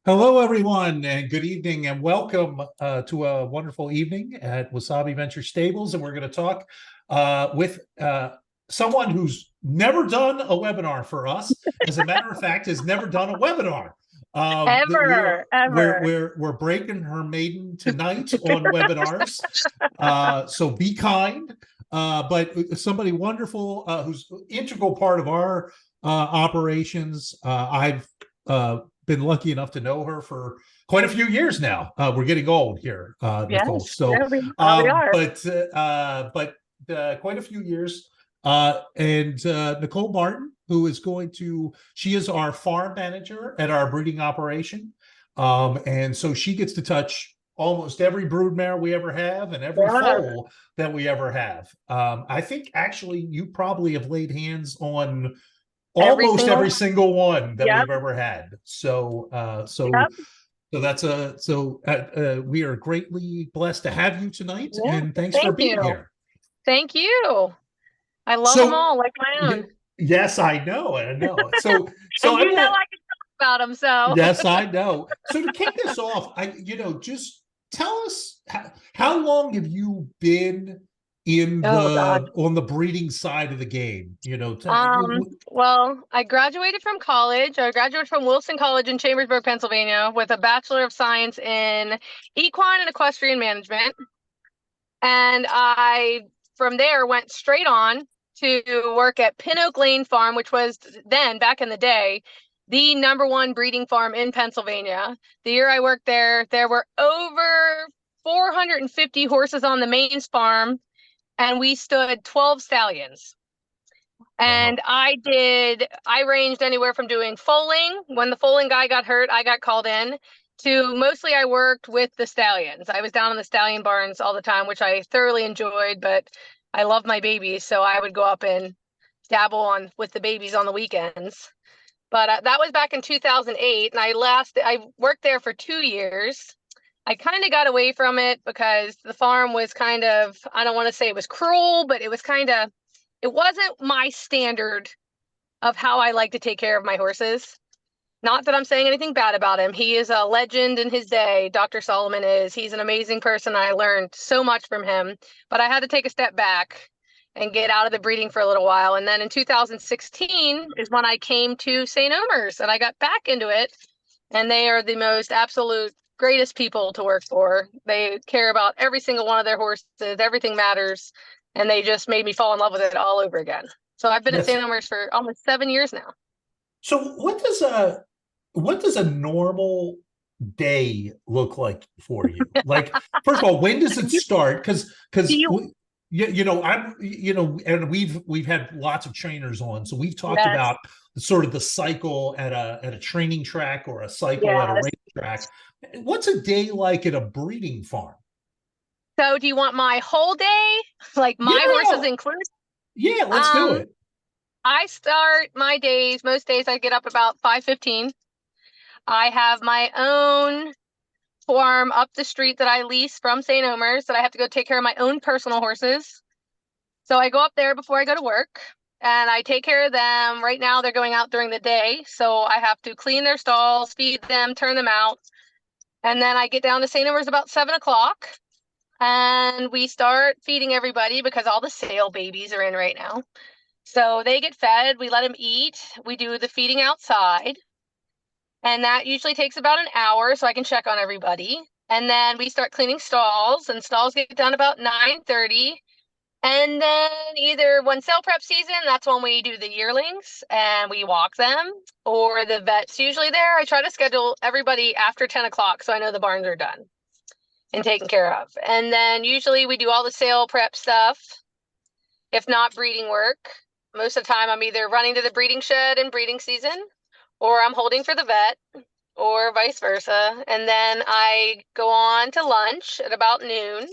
Hello, everyone, and good evening, and welcome to a wonderful evening at Wasabi Venture Stables. And we're going to talk with someone who's never done a webinar for us. As a matter of fact, has never done a webinar. That we are Ever. we're breaking her maiden tonight on webinars. So be kind, but somebody wonderful who's integral part of our operations. I've been lucky enough to know her for quite a few years now. We're getting old here, Nicole. Yes, So, yeah, we are. but quite a few years. And Nicole Martin, who is she is our farm manager at our breeding operation. And so she gets to touch almost every broodmare we ever have and every Yeah, foal that we ever have. I think actually you probably have laid hands on every almost single every one. single one that Yep, we've ever had. yep, We are greatly blessed to have you tonight, yeah. and thanks for Thank being you. here. Thank you. I love them So, all like my own. yes, I know. So And I'm you know gonna. I can talk about them, so. Yes, I know. So to kick this off, just tell us how long have you been in Oh God. the on the breeding side of the game? Well, I graduated from college. I graduated from Wilson College in Chambersburg, Pennsylvania, with a Bachelor of Science in Equine and Equestrian Management. And I, from there, went straight on to work at Pin Oak Lane Farm, which was then, back in the day, the #1 breeding farm in Pennsylvania. The year I worked there were over 450 horses on the main farm, and we stood 12 stallions. And Wow. I ranged anywhere from doing foaling. When the foaling guy got hurt, I got called in, to mostly I worked with the stallions. I was down in the stallion barns all the time, which I thoroughly enjoyed, but I love my babies, so I would go up and dabble on with the babies on the weekends. But that was back in 2008, and I worked there for 2 years. I kind of got away from it because the farm was kind of, I don't want to say it was cruel, but it wasn't my standard of how I like to take care of my horses. Not that I'm saying anything bad about him. He is a legend in his day. Dr. Solomon is. He's an amazing person. I learned so much from him, but I had to take a step back and get out of the breeding for a little while. And then in 2016 is when I came to St. Omer's and I got back into it. And they are the most absolute greatest people to work for. They care about every single one of their horses. Everything matters. And they just made me fall in love with it all over again. So I've been at Yes. St. Omer's for almost 7 years now. So what does a normal day look like for you? Like, first of all, when does it start? Do Because you? and we've had lots of trainers on, so we've talked Yes. about sort of the cycle at a training track or a cycle at a Yes. racetrack. What's a day like at a breeding farm? So do you want my whole day? Like my horses Yeah, included? yeah, let's do Um, it. I start my days, most days I get up about 5:15. I have my own farm up the street that I lease from St. Omer's that I have to go take care of my own personal horses. So I go up there before I go to work and I take care of them. Right now they're going out during the day, so I have to clean their stalls, feed them, turn them out. And then I get down to St. Omer's about 7 o'clock and we start feeding everybody because all the sale babies are in right now. So they get fed, we let them eat, we do the feeding outside. And that usually takes about an hour so I can check on everybody. And then we start cleaning stalls, and stalls get done about 9:30. And then either when sale prep season, that's when we do the yearlings and we walk them, or the vet's usually there. I try to schedule everybody after 10 o'clock so I know the barns are done and taken care of. And then usually we do all the sale prep stuff, if not breeding work. Most of the time I'm either running to the breeding shed in breeding season, or I'm holding for the vet, or vice versa. And then I go on to lunch at about noon.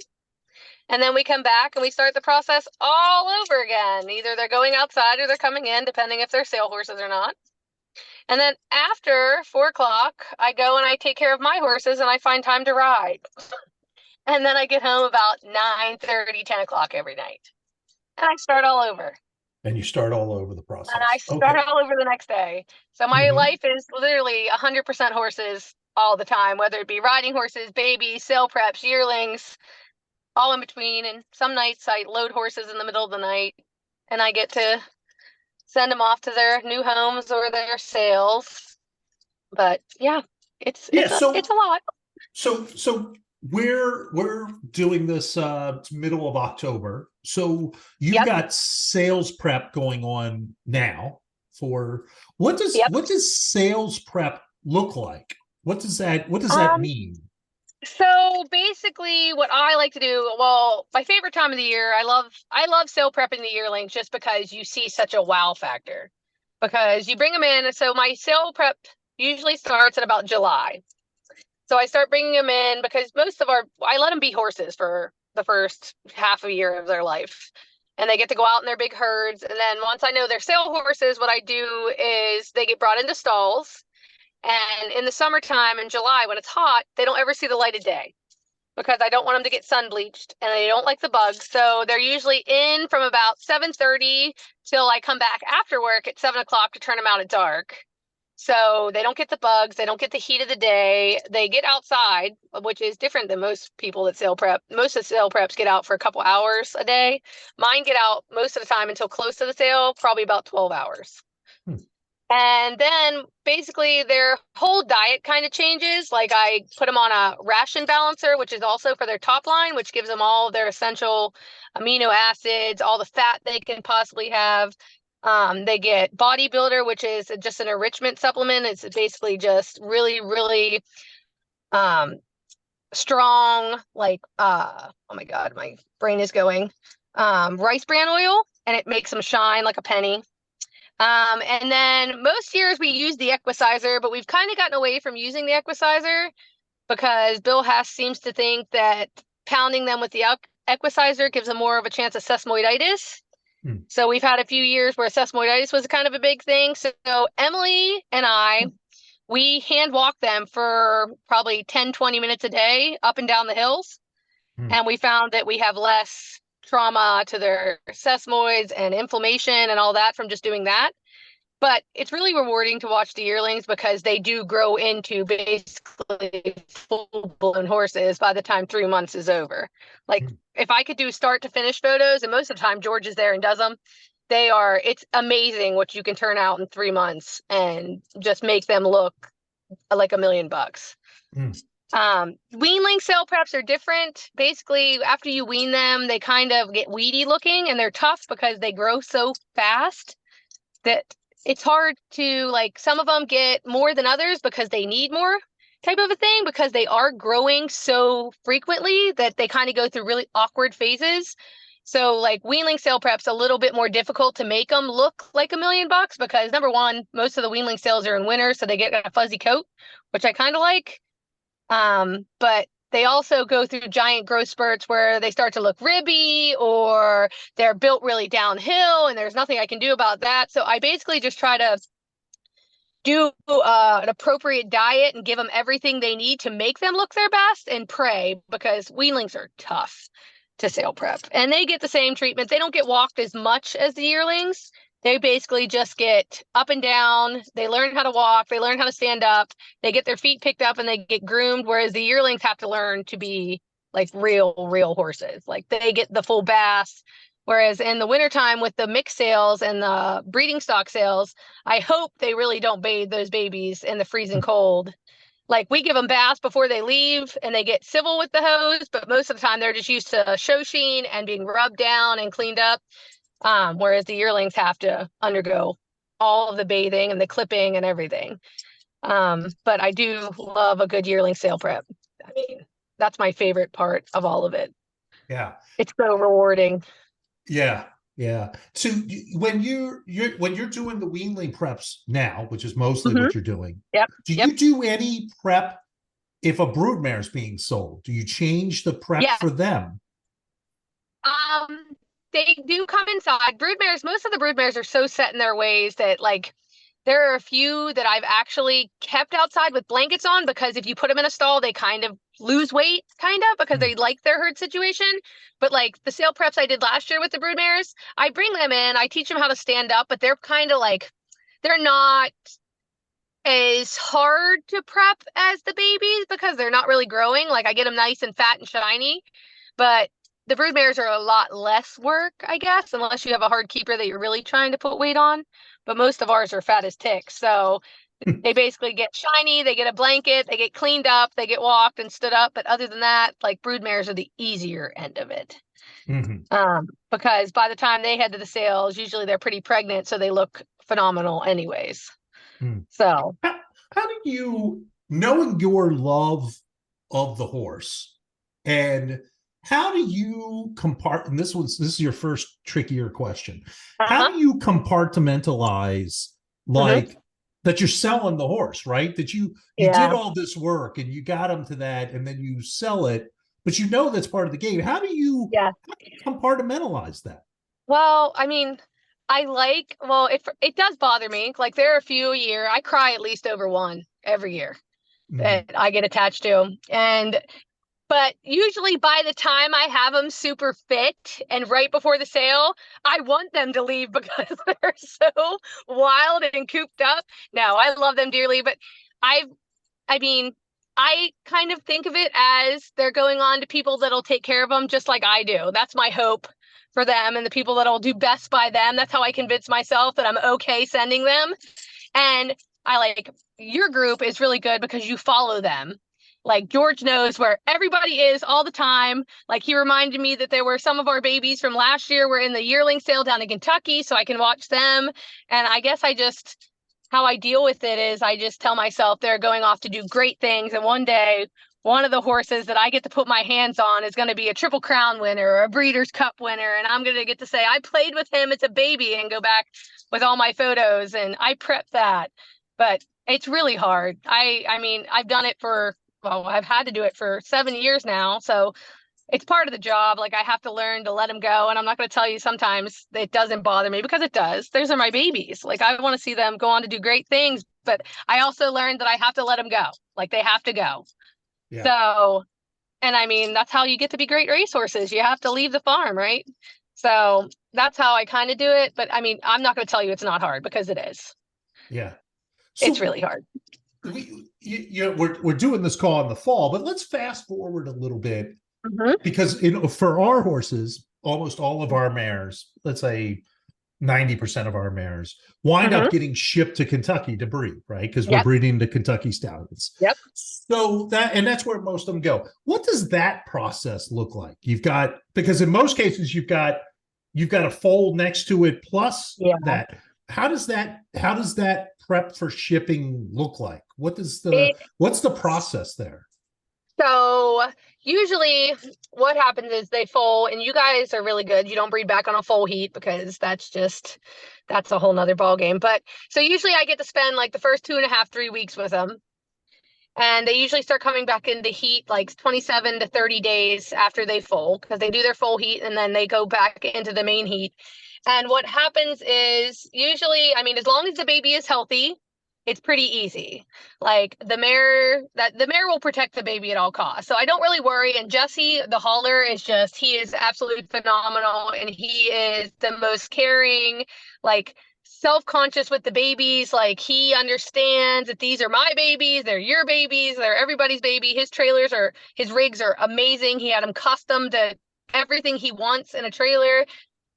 And then we come back and we start the process all over again. Either they're going outside or they're coming in, depending if they're sale horses or not. And then after 4 o'clock, I go and I take care of my horses and I find time to ride. And then I get home about 9:30, 10 o'clock every night. And I start all over. And you start all over the And I process. start Okay. all over the next day. So my Hmm. life is literally 100% horses all the time, whether it be riding horses, babies, sale preps, yearlings, all in between. And some nights I load horses in the middle of the night and I get to send them off to their new homes or their sales. But yeah, it's Yeah. it's a lot. So we're doing this middle of October. So you've Yep. got sales prep going on now for Yep. what does sales prep look like? What does that Um, mean? so basically what I like to do, well, my favorite time of the year, I love sale prepping the yearlings just because you see such a wow factor. Because you bring them in, so my sale prep usually starts at about July. So I start bringing them in because I let them be horses for the first half a year of their life. And they get to go out in their big herds. And then once I know they're sale horses, what I do is they get brought into stalls. And in the summertime in July, when it's hot, they don't ever see the light of day because I don't want them to get sun bleached and they don't like the bugs. So they're usually in from about 7:30 till I come back after work at 7 o'clock to turn them out at dark. So they don't get the bugs, they don't get the heat of the day. They get outside, which is different than most people that sale prep. Most of the sale preps get out for a couple hours a day. Mine get out most of the time until close to the sale, probably about 12 hours. Hmm. And then basically their whole diet kind of changes. Like I put them on a ration balancer, which is also for their top line, which gives them all of their essential amino acids, all the fat they can possibly have. They get bodybuilder, which is just an enrichment supplement. It's basically just really, really strong, like oh my God, my brain is going. Rice bran oil, and it makes them shine like a penny. And then most years we use the equicizer, but we've kind of gotten away from using the equicizer because Bill Hess seems to think that pounding them with the equicizer gives them more of a chance of sesamoiditis. Hmm. So we've had a few years where sesamoiditis was kind of a big thing. So Emily and I, we hand walk them for probably 10, 20 minutes a day up and down the hills. Hmm. And we found that we have less trauma to their sesamoids and inflammation and all that from just doing that. But it's really rewarding to watch the yearlings because they do grow into basically full-blown horses by the time 3 months is over. Like if I could do start to finish photos, and most of the time George is there and does them, it's amazing what you can turn out in 3 months and just make them look like $1,000,000. Hmm. Weanling sale preps are different. Basically, after you wean them, they kind of get weedy looking and they're tough because they grow so fast that it's hard to, like, some of them get more than others because they need more type of a thing because they are growing so frequently that they kind of go through really awkward phases. So like weanling sale prep's a little bit more difficult to make them look like $1,000,000 because number one, most of the weanling sales are in winter, so they get a fuzzy coat, which I kind of like. But they also go through giant growth spurts where they start to look ribby or they're built really downhill and there's nothing I can do about that. So I basically just try to do an appropriate diet and give them everything they need to make them look their best and pray because weanlings are tough to sale prep and they get the same treatment. They don't get walked as much as the yearlings. They basically just get up and down. They learn how to walk. They learn how to stand up. They get their feet picked up and they get groomed, whereas the yearlings have to learn to be like real horses. Like they get the full bath. Whereas in the wintertime with the mix sales and the breeding stock sales, I hope they really don't bathe those babies in the freezing cold. Like we give them baths before they leave and they get civil with the hose, but most of the time they're just used to show sheen and being rubbed down and cleaned up. Whereas the yearlings have to undergo all of the bathing and the clipping and everything. But I do love a good yearling sale prep. I mean, that's my favorite part of all of it. Yeah. It's so rewarding. Yeah. Yeah. So when you're doing the weanling preps now, which is mostly Mm-hmm. what you're doing, Yep. do Yep. you do any prep if a broodmare is being sold? Do you change the prep Yeah. for them? They do come inside. Broodmares, most of the broodmares are so set in their ways that like there are a few that I've actually kept outside with blankets on because if you put them in a stall, they kind of lose weight, kind of, because they like their herd situation. But like the sale preps I did last year with the broodmares, I bring them in, I teach them how to stand up, but they're kind of like, they're not as hard to prep as the babies because they're not really growing. Like I get them nice and fat and shiny, but the brood mares are a lot less work, I guess, unless you have a hard keeper that you're really trying to put weight on. But most of ours are fat as ticks. So they basically get shiny, they get a blanket, they get cleaned up, they get walked and stood up. But other than that, like brood mares are the easier end of it. Because by the time they head to the sales, usually they're pretty pregnant, so they look phenomenal anyways. So how do you, knowing your love of the horse, and how do you and this is your first trickier question. How do you compartmentalize like that you're selling the horse, right? That you did all this work and you got them to that and then you sell it, but you know that's part of the game. How do you compartmentalize that? Well, I mean, it does bother me. Like there are a few a year. I cry at least over one every year that I get attached to. But usually by the time I have them super fit and right before the sale, I want them to leave because they're so wild and cooped up. No, I love them dearly, but I mean, I kind of think of it as they're going on to people that'll take care of them just like I do. That's my hope for them and the people that'll do best by them. That's how I convince myself that I'm okay sending them. And I like your group is really good because you follow them. Like George knows where everybody is all the time. Like he reminded me that there were some of our babies from last year were in the yearling sale down in Kentucky, so I can watch them. And I guess how I deal with it is I just tell myself they're going off to do great things. And one day, one of the horses that I get to put my hands on is going to be a Triple Crown winner or a Breeders' Cup winner. And I'm going to get to say, I played with him as a baby and go back with all my photos. And I prep that. But it's really hard. I mean, I've done it I've had to do it for 7 years now. So it's part of the job. Like I have to learn to let them go. And I'm not going to tell you sometimes it doesn't bother me because it does. Those are my babies. Like I want to see them go on to do great things, but I also learned that I have to let them go. Like they have to go. Yeah. So, and I mean, that's how you get to be great racehorses. You have to leave the farm, right? So that's how I kind of do it. But I mean, I'm not going to tell you it's not hard because it is. Yeah. So, it's really hard. We're doing this call in the fall, but let's fast forward a little bit because for our horses, almost all of our mares, let's say 90% of our mares wind up getting shipped to Kentucky to breed, right? Because we're breeding the Kentucky Stallions. Yep. So that's where most of them go. What does that process look like? Because in most cases you've got a foal next to it plus that. How does that prep for shipping look like? What's the process there? So usually what happens is they foal, and you guys are really good. You don't breed back on a foal heat because that's a whole nother ball game. But so usually I get to spend like the first 2.5, 3 weeks with them. And they usually start coming back into heat like 27 to 30 days after they foal because they do their foal heat and then they go back into the main heat. And what happens is usually, I mean, as long as the baby is healthy, it's pretty easy. Like the mare will protect the baby at all costs. So I don't really worry. And Jesse, the hauler, he is absolutely phenomenal. And he is the most caring, like self-conscious with the babies. Like he understands that these are my babies, they're your babies, they're everybody's baby. His rigs are amazing. He had them custom to everything he wants in a trailer.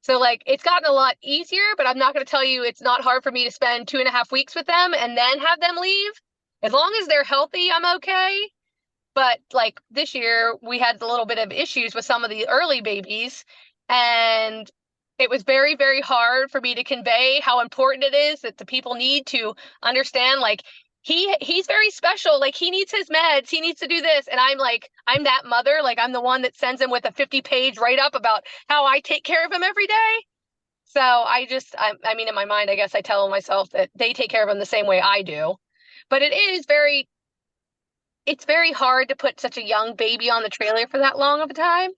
So like it's gotten a lot easier, but I'm not going to tell you it's not hard for me to spend 2.5 weeks with them and then have them leave. As long as they're healthy, I'm okay. But like this year, we had a little bit of issues with some of the early babies, and it was very, very hard for me to convey how important it is that the people need to understand, like, he's very special. Like he needs his meds. He needs to do this. And I'm that mother. Like I'm the one that sends him with a 50-page write-up about how I take care of him every day. So I mean, in my mind, I guess I tell myself that they take care of him the same way I do. But it's very hard to put such a young baby on the trailer for that long of a time.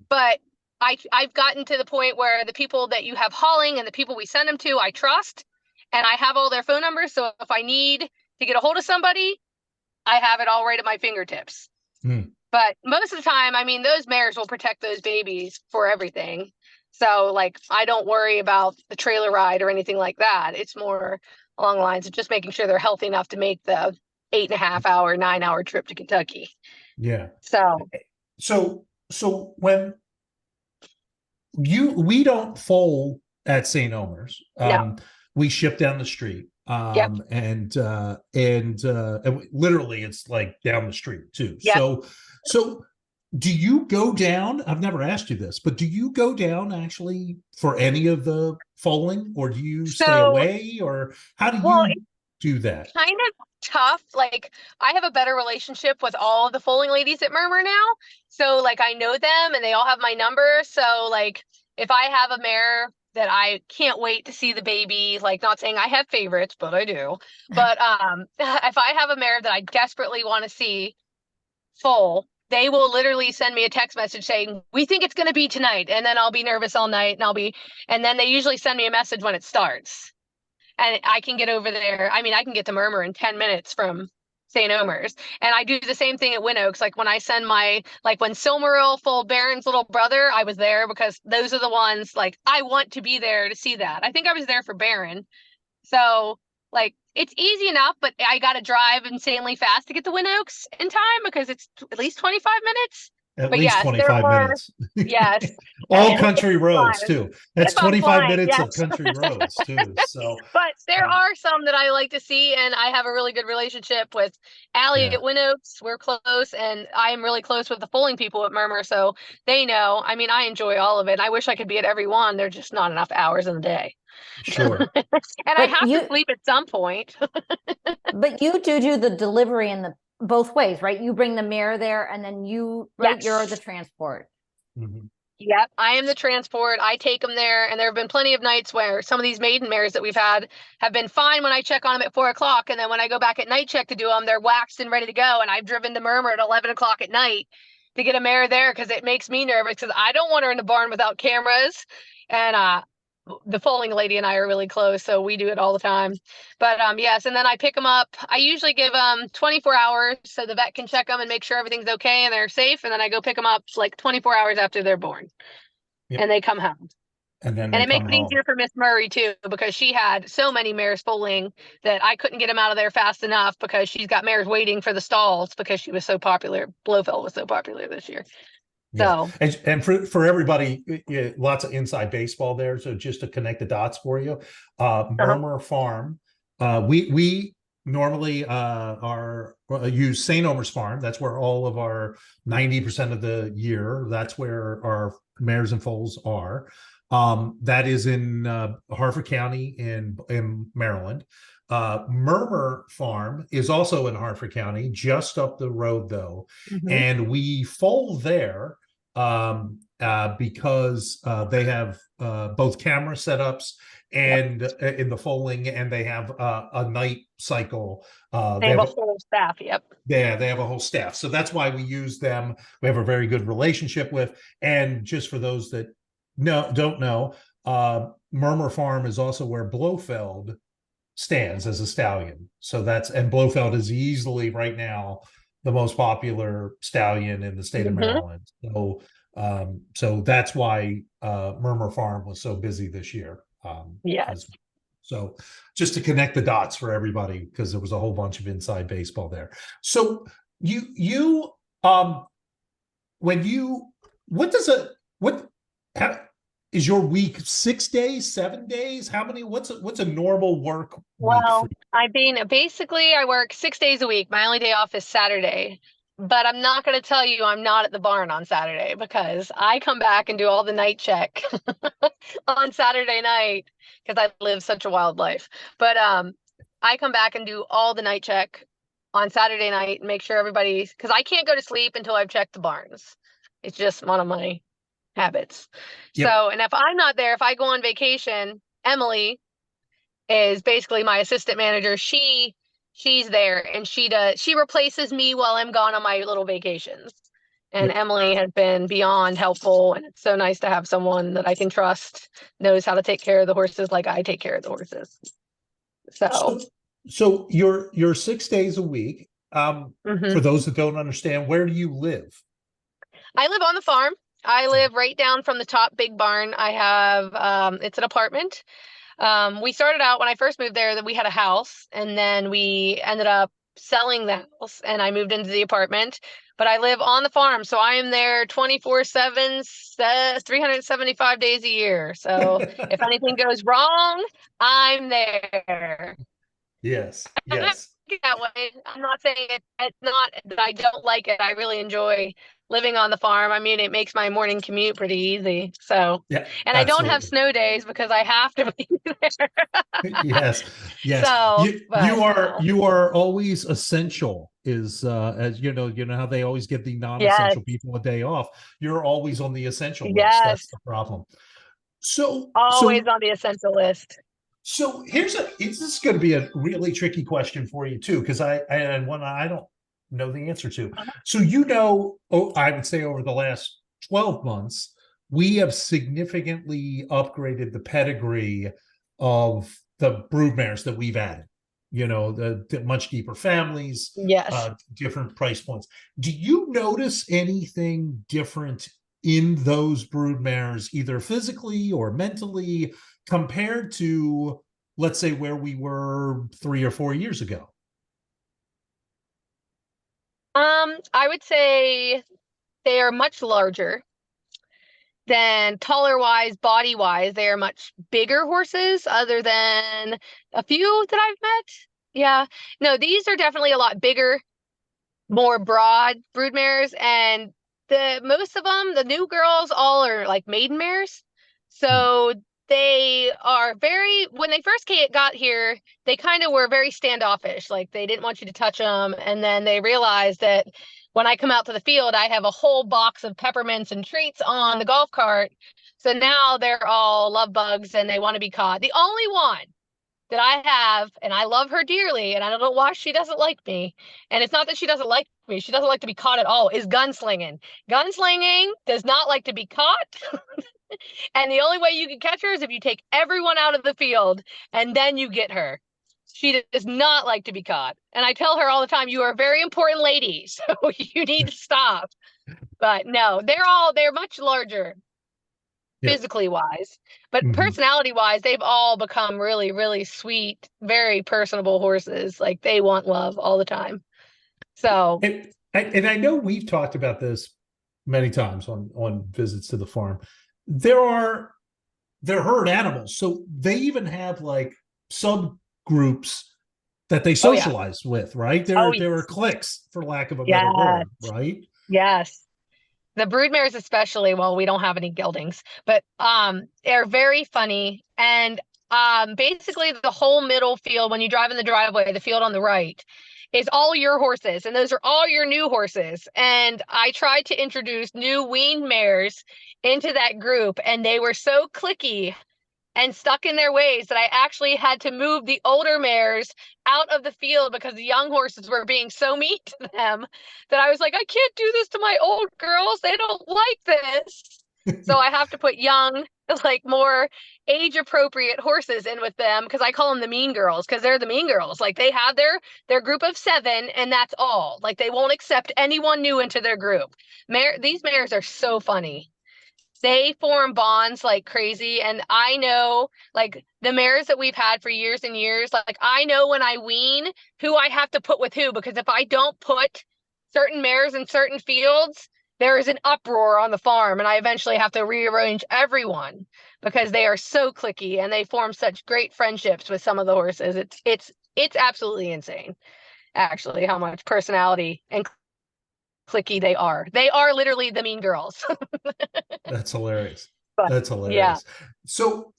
But I've gotten to the point where the people that you have hauling and the people we send them to, I trust. And I have all their phone numbers. So if I need to get a hold of somebody, I have it all right at my fingertips. But most of the time, I mean, those mares will protect those babies for everything. So like, I don't worry about the trailer ride or anything like that. It's more along the lines of just making sure they're healthy enough to make the 8.5 hour, 9 hour trip to Kentucky. Yeah. So So when we don't foal at St. Omer's. no, We ship down the street. yep, And literally it's like down the street too. yep. So do you go down? I've never asked you this, but do you go down actually for any of the foaling, or do you stay So, away, or how do well, you do that? kind of tough. Like, I have a better relationship with all of the foaling ladies at Murmur now. So like I know them and they all have my number. So like if I have a mare that I can't wait to see the baby, like not saying I have favorites, but I do. But if I have a mare that I desperately want to see foal, they will literally send me a text message saying, "We think it's going to be tonight." And then I'll be nervous all night and then they usually send me a message when it starts. And I can get over there. I mean, I can get to Murmur in 10 minutes from St. Omer's. And I do the same thing at Win Oaks. Like when I send like when Silmaril foaled Baron's little brother, I was there because those are the ones like I want to be there to see that. I think I was there for Baron. So like it's easy enough, but I got to drive insanely fast to get to Win Oaks in time because it's at least 25 minutes. At But least yes, there 25 are, minutes. yes. All country roads Fine. too. That's If I'm 25 flying, minutes of yes. country roads too. So But there um, are some that I like to see, and I have a really good relationship with Allie yeah, at Win Oaks. We're close, and I am really close with the foaling people at Murmur, so they know. I mean, I enjoy all of it. I wish I could be at every one. There's just not enough hours in the day. sure. And I But have to sleep at some point. but you do the delivery in the both ways, right? You bring the mare there and then Yes. you're the transport. Mm-hmm. Yep, I am the transport. I take them there, and there have been plenty of nights where some of these maiden mares that we've had have been fine when I check on them at 4 o'clock, and then when I go back at night check to do them, they're waxed and ready to go. And I've driven to Murmur at 11 o'clock at night to get a mare there because it makes me nervous because I don't want her in the barn without cameras. And the foaling lady and I are really close, so we do it all the time. But yes, and then I pick them up. I usually give them 24 hours so the vet can check them and make sure everything's okay and they're safe. And then I go pick them up like 24 hours after they're born, Yep. and they come home. And then And they it makes come it home. easier for Miss Murray too, because she had so many mares foaling that I couldn't get them out of there fast enough because she's got mares waiting for the stalls because she was so popular. Blofeld was so popular this year. Yeah, So and for everybody, lots of inside baseball there. So just to connect the dots for you, Murmur Farm, we normally use St. Omer's Farm. That's where all of our 90% of the year. That's where our mares and foals are. That is in Harford County in Maryland. Murmur Farm is also in Harford County, just up the road though. And we foal there because they have both camera setups and in the foaling, and they have a night cycle. they have a whole staff. Yep. Yeah, they have a whole staff. So that's why we use them. We have a very good relationship with. And just for those that don't know, Murmur Farm is also where Blofeld stands as a stallion. So and Blofeld is easily right now the most popular stallion in the state of Maryland. So that's why Murmur Farm was so busy this year. Yes. So just to connect the dots for everybody, because there was a whole bunch of inside baseball there. So is your week 6 days, 7 days? How many? What's a normal work week? Well, basically I work 6 days a week. My only day off is Saturday. But I'm not going to tell you I'm not at the barn on Saturday because I come back and do all the night check on Saturday night because I live such a wild life. But I come back and do all the night check on Saturday night and make sure because I can't go to sleep until I've checked the barns. It's just one of my habits. Yep. So, and if I'm not there, if I go on vacation, Emily is basically my assistant manager. She's there and she replaces me while I'm gone on my little vacations. And Yep. Emily has been beyond helpful, and it's so nice to have someone that I can trust, knows how to take care of the horses like I take care of the horses. So you're 6 days a week. For those that don't understand, where do you live? I live on the farm. I live right down from the top big barn. I have it's an apartment. We started out when I first moved there that we had a house, and then we ended up selling the house and I moved into the apartment. But I live on the farm, so I am there 24/7, 375 days a year. So if anything goes wrong, I'm there. Yes, yes. That way. I'm not saying it's not that I don't like it. I really enjoy living on the farm. I mean, it makes my morning commute pretty easy. So, Yeah, and I don't have absolutely. snow days because I have to be there. Yes, yes. So, but no. You are always essential. Is as you know how they always give the Yes, non-essential people a day off. You're always on the essential list. That's yes, the problem. So always so on the essential list. so this is going to be a really tricky question for you too, because and one I don't know the answer to. So I would say over the last 12 months, we have significantly upgraded the pedigree of the broodmares that we've added. The much deeper families, Yes. different price points. Do you notice anything different in those broodmares, either physically or mentally, compared to, let's say, where we were 3 or 4 years ago? I would say they are much larger than taller wise, body wise. They are much bigger horses other than a few that I've met. Yeah. No, these are definitely a lot bigger, more broad brood mares, and the most of them, the new girls, all are like maiden mares. Hmm. So they are very, when they first got here, they kind of were very standoffish, like they didn't want you to touch them, and then they realized that when I come out to the field, I have a whole box of peppermints and treats on the golf cart. So now they're all love bugs and they want to be caught. The only one that I have, and I love her dearly, and I don't know why she doesn't like me. And it's not that she doesn't like me, she doesn't like to be caught at all, is gunslinging. Gunslinging does not like to be caught. And the only way you can catch her is if you take everyone out of the field and then you get her. She does not like to be caught. And I tell her all the time, you are a very important lady, so you need to stop. But no, they're much larger Yeah. physically wise, but Mhm. personality wise, they've all become really, really sweet, very personable horses. Like they want love all the time. So, And I know we've talked about this many times on visits to the farm. They're herd animals, so they even have like subgroups that they oh yeah, socialize with, right? oh There are yes, cliques, for lack of a better yes, word, right? yes. The broodmares especially, well, we don't have any geldings, but they're very funny. And basically the whole middle field, when you drive in the driveway, the field on the right is all your horses, and those are all your new horses. And I tried to introduce new weaned mares into that group, and they were so cliquey and stuck in their ways that I actually had to move the older mares out of the field because the young horses were being so mean to them that I was like, I can't do this to my old girls. They don't like this. So I have to put young, like more age appropriate horses in with them, because I call them the mean girls, because they're the mean girls. Like they have their group of 7 and that's all. Like they won't accept anyone new into their group. These mares are so funny. They form bonds like crazy. And I know, like the mares that we've had for years and years, like I know when I wean who I have to put with who, because if I don't put certain mares in certain fields, there is an uproar on the farm, and I eventually have to rearrange everyone because they are so cliquey and they form such great friendships with some of the horses. It's absolutely insane, actually, how much personality and cliquey they are. They are literally the mean girls. That's hilarious. But That's yeah. hilarious. So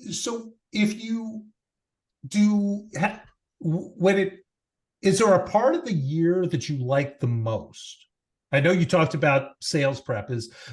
if you do, when it is there a part of the year that you like the most? I know you talked about sales prep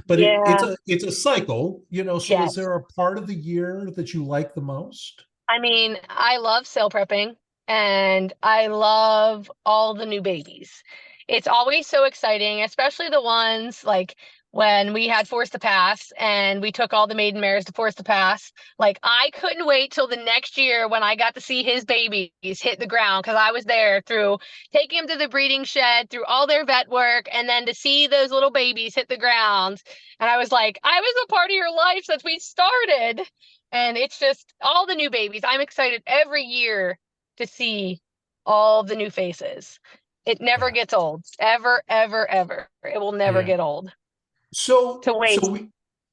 but Yeah. it's a cycle, so is Yes. there a part of the year that you like the most? I mean, I love sale prepping and I love all the new babies. It's always so exciting, especially the ones like when we had Force to Pass and we took all the maiden mares to Force to Pass. Like, I couldn't wait till the next year when I got to see his babies hit the ground, because I was there through taking them to the breeding shed, through all their vet work, and then to see those little babies hit the ground. And I was like, I was a part of your life since we started. And it's just all the new babies. I'm excited every year to see all the new faces. It never Yeah. gets old. Ever, ever, ever. It will never Yeah. get old. So, To wait.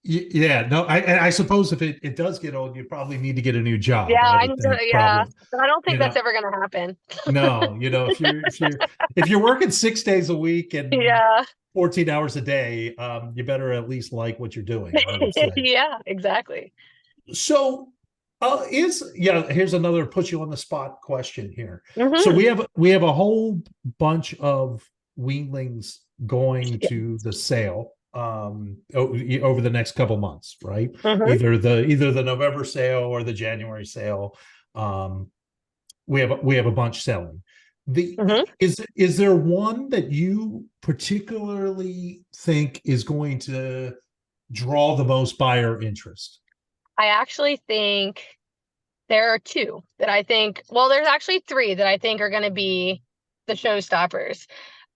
yeah, no, I suppose if it does get old, you probably need to get a new job. Yeah, I I would need to, think yeah. probably, But I don't think you that's know, ever gonna happen. no, if you're working 6 days a week and Yeah. 14 hours a day, you better at least like what you're doing, I would say. Yeah, exactly. So, here's another put you on the spot question here. So Hmm. we have a whole bunch of weanlings going Yeah. to the sale over the next couple months, right? Hmm. Either the November sale or the January sale. Um, we have a bunch selling. Hmm. Is there one that you particularly think is going to draw the most buyer interest? I actually think there are two that I think, well, there's actually three that I think are gonna be the showstoppers.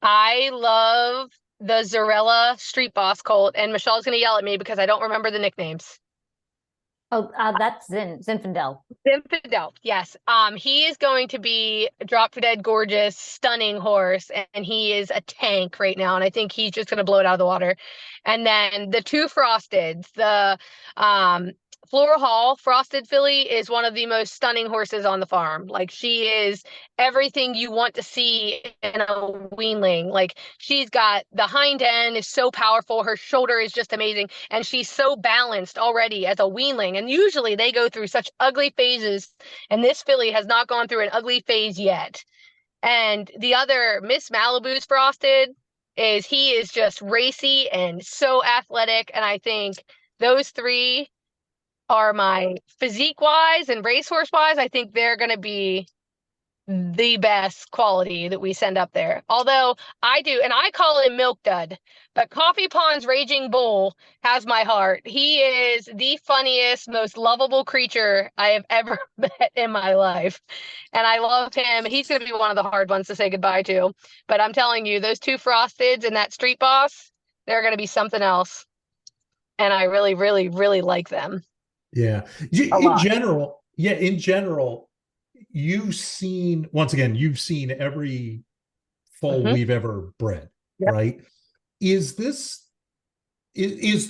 I love the Zarella Street Boss colt, and Michelle's gonna yell at me because I don't remember the nicknames. Oh, that's Zinfandel. Zinfandel, yes. He is going to be a drop dead gorgeous, stunning horse, and he is a tank right now. And I think he's just going to blow it out of the water. And then the two Frosteds, the Floral Hall Frosted filly is one of the most stunning horses on the farm. Like, she is everything you want to see in a weanling. Like, she's got the hind end is so powerful, her shoulder is just amazing, and she's so balanced already as a weanling. And usually they go through such ugly phases, and this filly has not gone through an ugly phase yet. And the other, Miss Malibu's Frosted, he is just racy and so athletic. And I think those three are my physique wise and racehorse wise. I think they're going to be the best quality that we send up there. Although I do, and I call him Milk Dud, but Coffee Pond's Raging Bull has my heart. He is the funniest, most lovable creature I have ever met in my life. And I love him. He's going to be one of the hard ones to say goodbye to. But I'm telling you, those two Frosteds and that Street Boss, they're going to be something else. And I really, really, really like them Yeah. a lot. In general, you've seen every foal Mm-hmm. we've ever bred, Yep. right? Is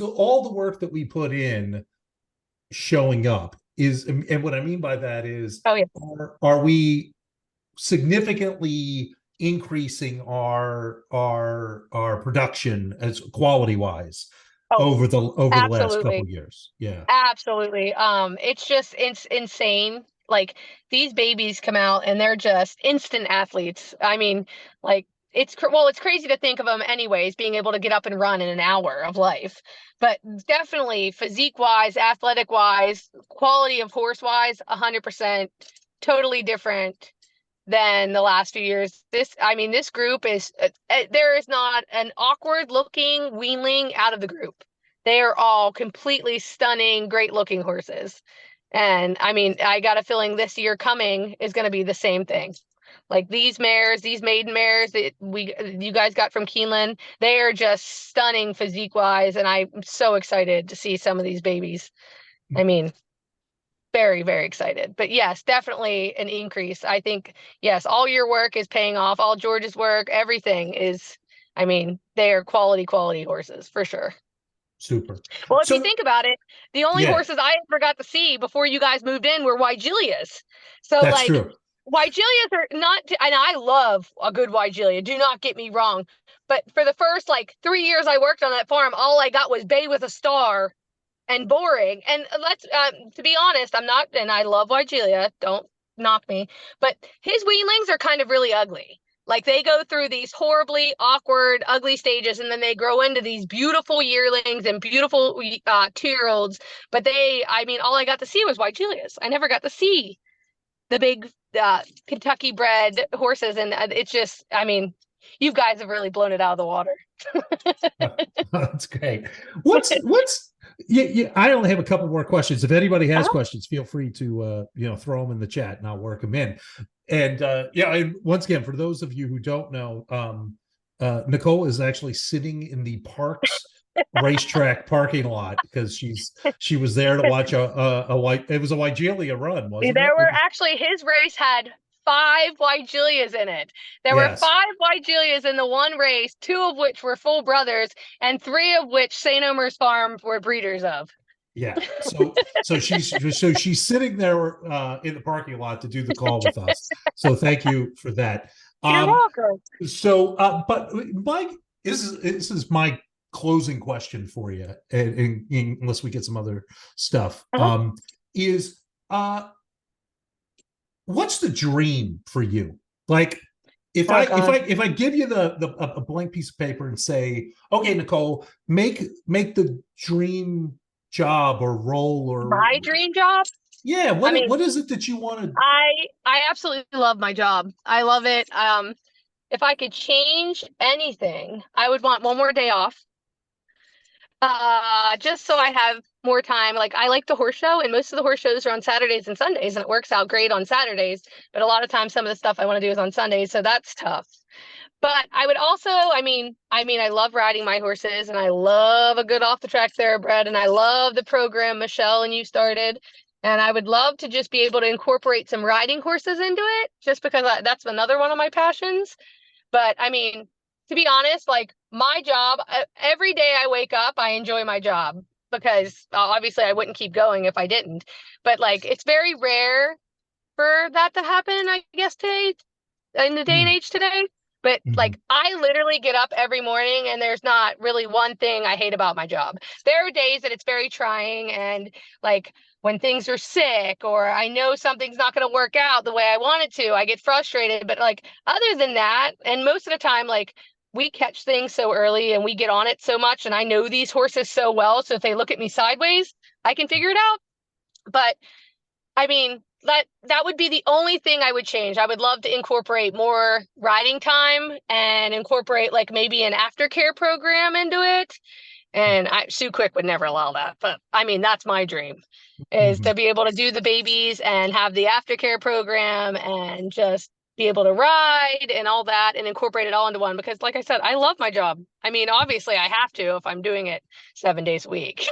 all the work that we put in showing up? And what I mean by that is, Oh, yeah. are we significantly increasing our production as quality wise Oh, over the last couple absolutely. of years? Yeah. Absolutely. It's insane. Like, these babies come out and they're just instant athletes. I mean, like, it's crazy to think of them anyways, being able to get up and run in an hour of life. But definitely physique wise, athletic wise, quality of horse wise, 100% totally different than the last few years. This group is, there is not an awkward looking weanling out of the group. They are all completely stunning, great looking horses. And I mean, I got a feeling this year coming is going to be the same thing. Like, these mares, these maiden mares that you guys got from Keeneland, they are just stunning physique wise. And I'm so excited to see some of these babies. I mean, very, very excited. But yes, definitely an increase. I think, yes, all your work is paying off. All George's work, everything is, they are quality horses for sure. Super. Well, if you So think about it, the only yeah, horses I ever got to see before you guys moved in were Wygilias. So, that's like, true. Wygilias are not, and I love a good Wygilia, do not get me wrong. But for the first, like, 3 years I worked on that farm, all I got was Bay with a Star and boring. And to be honest, I'm not, and I love Wygilia, don't knock me, but his weanlings are kind of really ugly. Like, they go through these horribly awkward, ugly stages, and then they grow into these beautiful yearlings and beautiful 2-year-olds. But all I got to see was Wygilias. I never got to see the big Kentucky bred horses. And it's just, you guys have really blown it out of the water. That's great. What's yeah, I only have a couple more questions. If anybody has questions, feel free to throw them in the chat and I'll work them in. And and once again, for those of you who don't know, Nicole is actually sitting in the Parks racetrack parking lot because she was there to watch a Wygelia run, wasn't There it? were actually, his race had 5 Wygelias in it. There were 5 Wygelias in the one race, 2 of which were full brothers, and 3 of which St. Omer's Farm were breeders of. Yeah. So she's sitting there in the parking lot to do the call with us. So thank you for that. You're welcome. So, but Mike, this is my closing question for you, and unless we get some other stuff, what's the dream for you? Like, if I give you a blank piece of paper and say, okay, Nicole, make the dream job or role or my dream job. Yeah, what is it that you want to? I absolutely love my job. I love it. If I could change anything, I would want one more day off. Just so I have more time. Like, I like the horse show, and most of the horse shows are on Saturdays and Sundays, and it works out great on Saturdays. But a lot of times, some of the stuff I want to do is on Sundays, so that's tough. But I would also, I love riding my horses, and I love a good off the track thoroughbred, and I love the program Michelle and you started. And I would love to just be able to incorporate some riding horses into it, just because that's another one of my passions. But to be honest, like, my job, every day I wake up, I enjoy my job, because obviously I wouldn't keep going if I didn't. But like, it's very rare for that to happen, I guess, today, in the day and age today. But like, I literally get up every morning and there's not really one thing I hate about my job. There are days that it's very trying, and like, when things are sick or I know something's not going to work out the way I want it to, I get frustrated. But like, other than that, and most of the time, like, we catch things so early and we get on it so much, and I know these horses so well, so if they look at me sideways, I can figure it out. But that would be the only thing I would change. I would love to incorporate more riding time and incorporate like maybe an aftercare program into it. And Sue Quick would never allow that. But that's my dream, is to be able to do the babies and have the aftercare program and just be able to ride and all that and incorporate it all into one. Because like I said, I love my job. Obviously I have to if I'm doing it 7 days a week.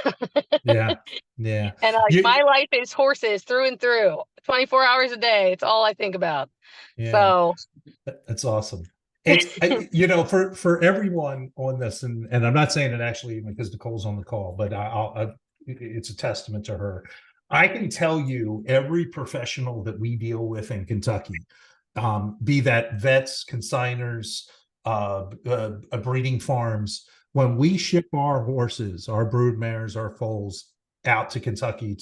Yeah. And my life is horses through and through, 24 hours a day. It's all I think about. Yeah. So that's awesome. It's for everyone on this, and I'm not saying it actually because Nicole's on the call, but it's a testament to her. I can tell you, every professional that we deal with in Kentucky, be that vets, consigners, breeding farms, when we ship our horses, our brood mares, our foals out to Kentucky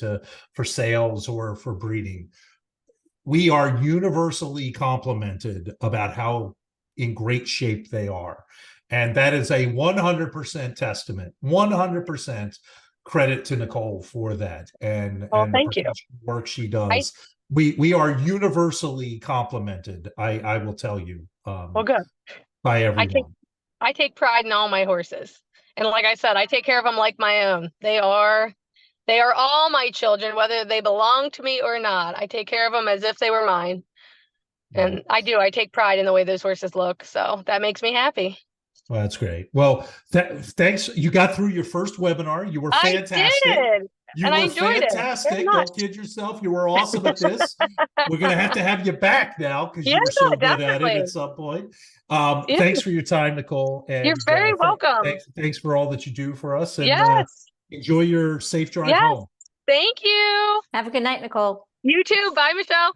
for sales or for breeding, we are universally complimented about how in great shape they are. And that is a 100% testament, 100% credit to Nicole for that. And thank you. Work she does. We are universally complimented, I will tell you. Well, good. By everyone. I take pride in all my horses. And like I said, I take care of them like my own. They are all my children, whether they belong to me or not. I take care of them as if they were mine. And I take pride in the way those horses look. So that makes me happy. Well, that's great. Well, thanks. You got through your first webinar. You were fantastic. I did. You were fantastic. Don't kid yourself. You were awesome at this. We're going to have you back now because you were so good at it at some point. Thanks for your time, Nicole. And, you're very welcome. Thanks for all that you do for us. And enjoy your safe drive home. Thank you. Have a good night, Nicole. You too. Bye, Michelle.